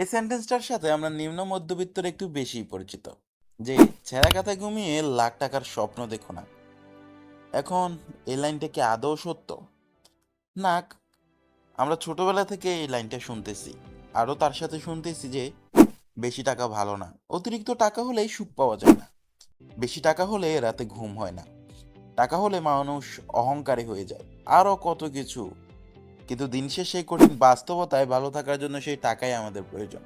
এই সেন্টেন্সটার সাথে আমরা নিম্ন মধ্যবিত্তর একটু বেশি পরিচিত, যে ছেঁড়া কাঁথায় ঘুমিয়ে লাখ টাকার স্বপ্ন দেখো না। এখন এই লাইনটা কি আদৌ সত্য? না, আমরা ছোটবেলা থেকে এই লাইনটা শুনতেছি, আরও তার সাথে শুনতেছি যে বেশি টাকা ভালো না, অতিরিক্ত টাকা হলেই সুখ পাওয়া যায় না, বেশি টাকা হলে রাতে ঘুম হয় না, টাকা হলে মানুষ অহংকারী হয়ে যায়, আরও কত কিছু। কিন্তু দিন শেষে কঠিন বাস্তবতায় ভালো থাকার জন্য সেই টাকাই আমাদের প্রয়োজন।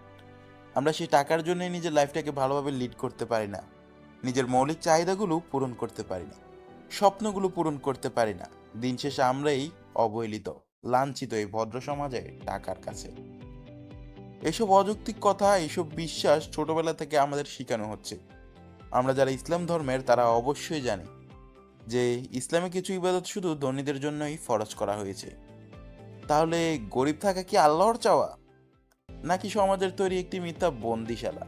আমরা সেই টাকার জন্য নিজের লাইফটাকে ভালোভাবে লিড করতে পারি না, নিজের মৌলিক চাহিদাগুলো পূরণ করতে পারি না, স্বপ্নগুলো পূরণ করতে পারি না। দিন শেষে আমরাই অবহেলিত, লাঞ্ছিত এই ভদ্র সমাজে টাকার কাছে। এসব অযৌক্তিক কথা, এইসব বিশ্বাস ছোটবেলা থেকে আমাদের শেখানো হচ্ছে। আমরা যারা ইসলাম ধর্মের তারা অবশ্যই জানি যে ইসলামে কিছু ইবাদত শুধু ধনীদের জন্যই ফরজ করা হয়েছে। তাহলে গরিব থাকা কি আল্লাহর চাওয়া, নাকি সমাজের তৈরি একটি মিথ্যা বন্দিশালা?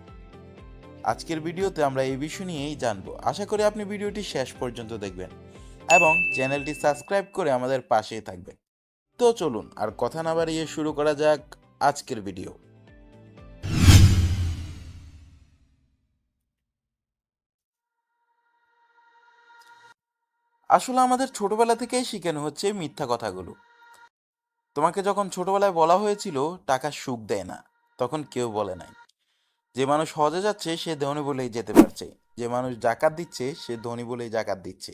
আজকের ভিডিওতে আমরা এই বিষয় নিয়েই জানবো। আশা করি আপনি ভিডিওটি শেষ পর্যন্ত দেখবেন এবং চ্যানেলটি সাবস্ক্রাইব করে আমাদের পাশেই থাকবেন। তো চলুন আর কথা না বাড়িয়ে শুরু করা যাক আজকের ভিডিও। আসলে আমাদের ছোটবেলা থেকেই শেখানো হচ্ছে মিথ্যা কথাগুলো। তোমাকে যখন ছোটবেলায় বলা হয়েছিল টাকা সুখ দেয় না, তখন কেউ বলে নাই যে মানুষ হজে যাচ্ছে সে ধনী বলেই যেতে পারছে, যে মানুষ জাকাত দিচ্ছে সে ধনী বলেই জাকাত দিচ্ছে,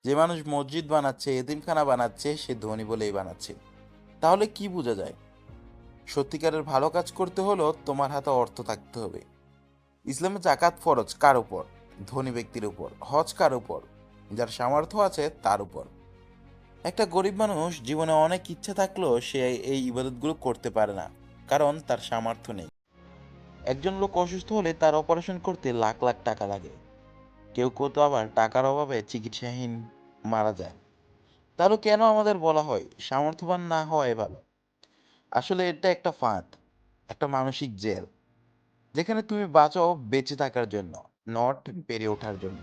যে মানুষ মসজিদ বানাচ্ছে, এতিমখানা বানাচ্ছে সে ধনী বলেই বানাচ্ছে। তাহলে কি বোঝা যায়? সত্যিকারের ভালো কাজ করতে হলো তোমার হাতে অর্থ থাকতে হবে। ইসলামে জাকাত ফরজ কার উপর? ধনী ব্যক্তির উপর। হজ কার উপর? যার সামর্থ্য আছে তার উপর। একটা গরিব মানুষ জীবনে অনেক ইচ্ছা থাকলেও সে এই ইবাদতগুলো করতে পারে না, কারণ তার সামর্থ্য নেই। একজন লোক অসুস্থ হলে তার অপারেশন করতে লাখ লাখ টাকা লাগে। কেউ কেউ তো আবার টাকার অভাবে চিকিৎসাহীন মারা যায়। তাহলে কেন আমাদের বলা হয় সামর্থ্যবান না হওয়াই ভালো? আসলে এটা একটা ফাঁদ, একটা মানসিক জেল, যেখানে তুমি বাঁচো বেঁচে থাকার জন্য, নট বেড়ে ওঠার জন্য।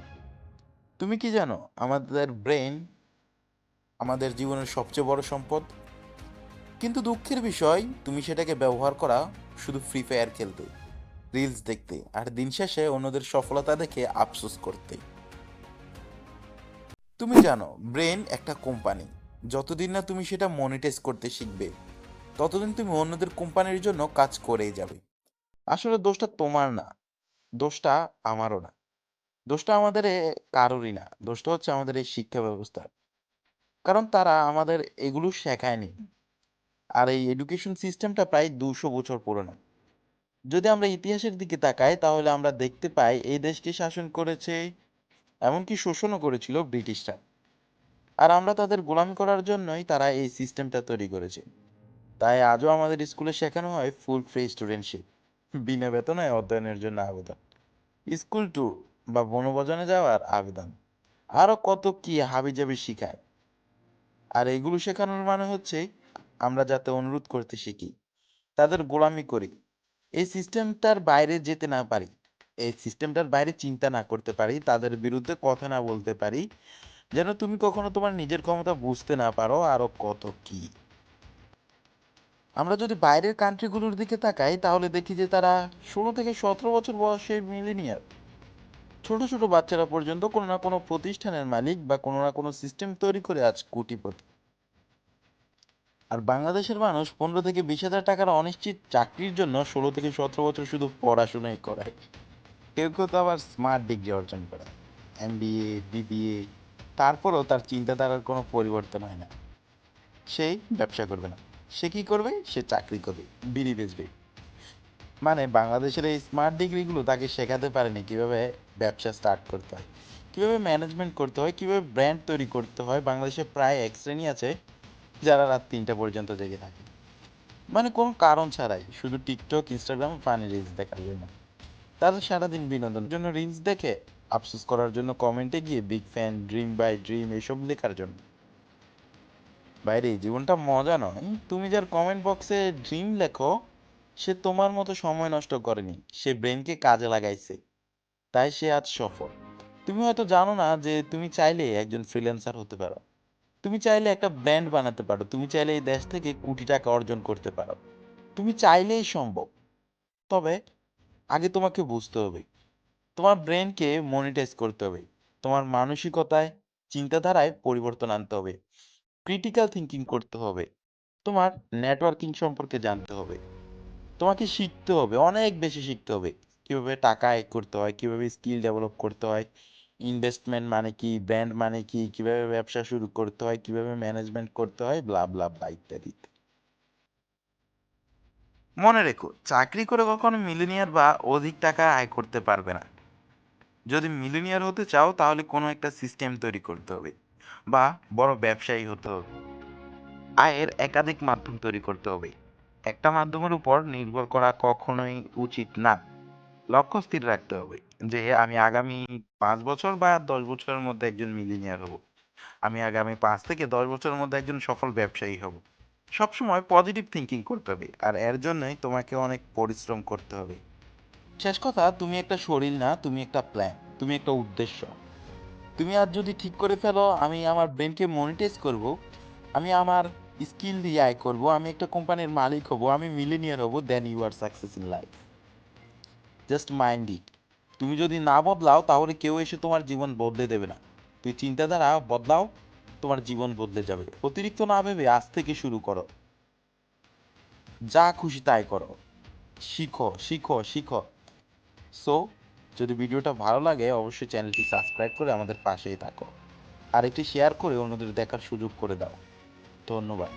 তুমি কি জানো আমাদের ব্রেন আমাদের জীবনের সবচেয়ে বড় সম্পদ? কিন্তু দুঃখের বিষয় তুমি সেটাকে ব্যবহার করা শুধু ফ্রি ফায়ার খেলতে, রিলস দেখতে, আর দিন শেষে অন্যদের সফলতা দেখে আফসোস করতে। তুমি জানো ব্রেন একটা কোম্পানি, যতদিন না তুমি সেটা মনিটাইজ করতে শিখবে ততদিন তুমি অন্যদের কোম্পানির জন্য কাজ করেই যাবে। আসলে দোষটা তোমার না, দোষটা আমারও না, দোষটা আমাদের কারোরই না, দোষটা হচ্ছে আমাদের এই শিক্ষা ব্যবস্থার। কারণ তারা আমাদের এগুলো শেখায়নি। আর এই এডুকেশন সিস্টেমটা প্রায় 200 বছর পুরনো। যদি আমরা ইতিহাসের দিকে তাকাই তাহলে আমরা দেখতে পাই এই দেশকে শাসন করেছে, এমনকি শোষণও করেছিল ব্রিটিশরা। আর আমরা তাদের গোলামি করার জন্যই তারা এই সিস্টেমটা তৈরি করেছে। তাই আজও আমাদের স্কুলে শেখানো হয় ফুল ফ্রি স্টুডেন্টশিপ, বিনা বেতনে অধ্যয়নের জন্য আবেদন, স্কুল ট্যুর বা বনভোজনে যাওয়ার আবেদন, আরও কত কি হাবিজাবি শিখায়। আর এগুলো শেখানোর মানে হচ্ছে আমরা যাতে অনুরোধ করতে শিখি, তাদের গোলামি করি, এই সিস্টেমটার বাইরে যেতে না পারি, এই সিস্টেমটার বাইরে চিন্তা না করতে পারি, তাদের বিরুদ্ধে কথা না বলতে পারি, যেন তুমি কখনো তোমার নিজের ক্ষমতা বুঝতে না পারো, আরো কত কি। আমরা যদি বাইরের কান্ট্রিগুলোর দিকে তাকাই তাহলে দেখি যে তারা 16 থেকে 17 বছর বয়সে মিলিনিয়ার, ছোট ছোট বাচ্চারা পর্যন্ত কোনো না কোনো প্রতিষ্ঠানের মালিক বা কোনো না কোনো সিস্টেম তৈরি করে আজ কোটিপতি। আর বাংলাদেশের মানুষ 15 থেকে 20 হাজার টাকার অনিশ্চিত চাকরির জন্য 16 থেকে 17 বছর শুধু পড়াশোনাই করায়। কেউ কেউ তো আবার স্মার্ট ডিগ্রি অর্জন করে, এমবিএ, বিবিএ, তারপরেও তার চিন্তাধারার কোনো পরিবর্তন হয় না। সেই ব্যবসা করবে না, সে কি করবে? সে চাকরি করবে, বিড়ি বেচবে। মানে বাংলাদেশের এই স্মার্ট ডিগ্রিগুলো তাকে শেখাতে পারেনি কিভাবে ব্যবসা স্টার্ট করতে হয়, কিভাবে ম্যানেজমেন্ট করতে হয়, কিভাবে ব্র্যান্ড তৈরি করতে হয়। বাংলাদেশে প্রায় এক শ্রেণী আছে যারা রাত 3টা পর্যন্ত জেগে থাকে, মানে কোনো কারণ ছাড়াই, শুধু টিকটক, ইনস্টাগ্রাম, ফানি রিলস দেখার জন্য। তারা সারাদিন বিনোদনের জন্য রিলস দেখে, আফসোস করার জন্য কমেন্টে গিয়ে big fan, dream by dream এসব লেখার জন্য। বাইরে জীবনটা মজা নয়। তুমি যার কমেন্ট বক্সে ড্রিম লেখো সে তোমার মতো সময় নষ্ট করেনি, সে ব্রেনকে কাজে লাগাইছে, তাই সে আজ সফল। তুমি হয়তো জানো না যে তুমি চাইলে একজন ফ্রিল্যান্সার হতে পারো, তুমি চাইলে একটা ব্র্যান্ড বানাতে পারো, তুমি চাইলে এই দেশ থেকে কোটি টাকা অর্জন করতে পারো, তুমি চাইলেই সম্ভব। তবে আগে তোমাকে বুঝতে হবে, তোমার ব্রেনকে মনিটাইজ করতে হবে, তোমার মানসিকতায়, চিন্তাধারায় পরিবর্তন আনতে হবে, ক্রিটিক্যাল থিঙ্কিং করতে হবে, তোমার নেটওয়ার্কিং সম্পর্কে জানতে হবে, তোমাকে শিখতে হবে, অনেক বেশি শিখতে হবে। কিভাবে টাকা আয় করতে হয়, কিভাবে স্কিল ডেভেলপ করতে হয়, ইনভেস্টমেন্ট মানে কি, ব্র্যান্ড মানে কি, কিভাবে ব্যবসা শুরু করতে হয়, কিভাবে ম্যানেজমেন্ট করতে হয়, ব্লা ব্লা ব্লা ইত্যাদি। মনে রেখো, চাকরি করে কখনো মিলিনিয়ার বা অধিক টাকা আয় করতে পারবে না। যদি মিলিনিয়ার হতে চাও তাহলে কোনো একটা সিস্টেম তৈরি করতে হবে, বা বড় ব্যবসায়ী হতে হবে। আয়ের একাধিক মাধ্যম তৈরি করতে হবে, একটা মাধ্যমের উপর নির্ভর করা কখনোই উচিত না। লক্ষ্য স্থির রাখতে হবে যে আমি আগামী 5 বছর বা 10 বছরের মধ্যে একজন মিলিনিয়ার হব, আমি আগামী 5 থেকে 10 বছরের মধ্যে একজন সফল ব্যবসায়ী হব। সবসময় পজিটিভ থিঙ্কিং করতে হবে, আর এর জন্যই তোমাকে অনেক পরিশ্রম করতে হবে। শেষ কথা, তুমি একটা শরীর না, তুমি একটা প্ল্যান, তুমি একটা উদ্দেশ্য। তুমি আজ যদি ঠিক করে ফেলো আমি আমার ব্রেনকে মনিটাইজ করব, আমি আমার স্কিল দিয়ে আয় করব, আমি একটা কোম্পানির মালিক হব, আমি মিলিনিয়ার হব, then you are success in life. Just mind it. তুমি যদি না বদলাও তাহলে কেউ এসে তোমার জীবন বদলে দেবে না। তুই চিন্তাধারা বদলাও, তোমার জীবন বদলে যাবে। অতিরিক্ত না ভেবে আজ থেকে শুরু করো, যা খুশি তাই করো, শিখো শিখো শিখো। সো, যদি ভিডিওটা ভালো লাগে অবশ্যই চ্যানেলটি সাবস্ক্রাইব করে আমাদের পাশেই থাকো, আর একটি শেয়ার করে অন্যদের দেখার সুযোগ করে দাও। ধন্যবাদ।